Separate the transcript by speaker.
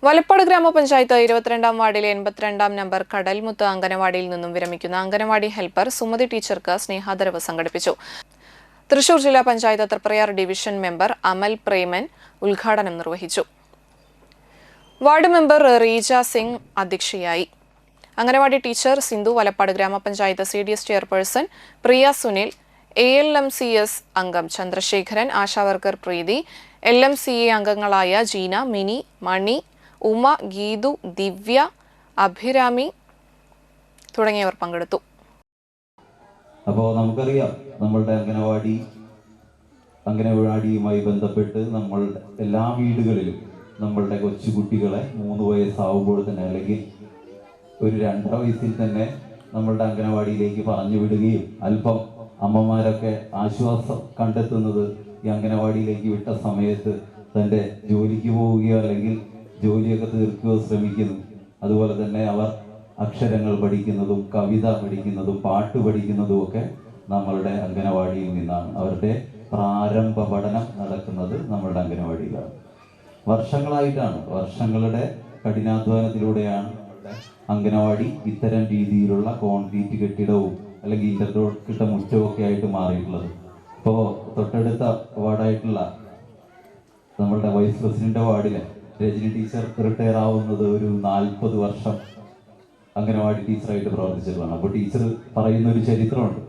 Speaker 1: വലപ്പാട് ഗ്രാമപഞ്ചായത്ത് 22-ാം വാർഡിലെ 82-ാം നമ്പർ കടൽമുത്ത് അംഗനവാടിയിൽ നിന്നും വിരമിക്കുന്ന അംഗനവാടി ഹെൽപ്പർ സുമതി ടീച്ചർക്ക് സ്നേഹാദരവ് സംഘടിപ്പിച്ചു. തൃശൂർ ജില്ലാ പഞ്ചായത്ത് തൃപ്രയാർ ഡിവിഷൻ മെമ്പർ അമൽ പ്രേമൻ ഉദ്ഘാടനം നിർവഹിച്ചു. വാർഡ് മെമ്പർ റീജ സിംഗ് അധ്യക്ഷയായി. അംഗനവാടി ടീച്ചർ സിന്ധു, വലപ്പാട് ഗ്രാമപഞ്ചായത്ത് CDS ചെയർപേഴ്സൺ പ്രിയ സുനിൽ, ALMCS അംഗം ചന്ദ്രശേഖരൻ, ആശാവർക്കർ പ്രീതി, LMCA അംഗങ്ങളായ ജീന, മിനി, മണി, ഉമ, ഗീതു, ദിവ്യ, അഭിരാമി തുടങ്ങിയവർ പങ്കെടുത്തു.
Speaker 2: അപ്പോൾ നമുക്കറിയാം, നമ്മളുടെ അംഗനവാടിയുമായി ബന്ധപ്പെട്ട് നമ്മൾ എല്ലാ വീടുകളിലും നമ്മളുടെ കൊച്ചുകുട്ടികളെ 3 വയസ്സാവുമ്പോൾ തന്നെ അല്ലെങ്കിൽ ഒരു 2 വയസ്സിൽ തന്നെ നമ്മളുടെ അംഗനവാടിയിലേക്ക് പറഞ്ഞു വിടുകയും അല്പം അമ്മമാരൊക്കെ ആശ്വാസം കണ്ടെത്തുന്നത് ഈ അംഗനവാടിയിലേക്ക് വിട്ട സമയത്ത് തൻ്റെ ജോലിക്ക് പോവുകയോ അല്ലെങ്കിൽ ജോലിയൊക്കെ തീർക്കുകയോ ശ്രമിക്കുന്നു. അതുപോലെ തന്നെ അവർ അക്ഷരങ്ങൾ പഠിക്കുന്നതും കവിത പഠിക്കുന്നതും പാട്ട് പഠിക്കുന്നതും ഒക്കെ നമ്മളുടെ അംഗനവാടിയിൽ നിന്നാണ്. അവരുടെ പ്രാരംഭ പഠനം നടക്കുന്നത് നമ്മളുടെ അംഗനവാടിയിലാണ്. വർഷങ്ങളുടെ കഠിനാധ്വാനത്തിലൂടെയാണ് നമ്മളുടെ അംഗനവാടി ഇത്തരം രീതിയിലുള്ള കോൺക്രീറ്റ് കെട്ടിടവും അല്ലെങ്കിൽ ഇന്റർലോക്കിട്ട മുറ്റമൊക്കെ ആയിട്ട് മാറിയിട്ടുള്ളത്. ഇപ്പോൾ തൊട്ടടുത്ത വാർഡായിട്ടുള്ള നമ്മളുടെ വൈസ് പ്രസിഡന്റ് വാർഡിലെ രജനി ടീച്ചർ റിട്ടയർ ആവുന്നത് ഒരു 40 വർഷം അംഗനവാടി ടീച്ചറായിട്ട് പ്രവർത്തിച്ചിട്ടുള്ളതാണ്. അപ്പോൾ ടീച്ചർ പറയുന്ന ഒരു ചരിത്രമുണ്ട്.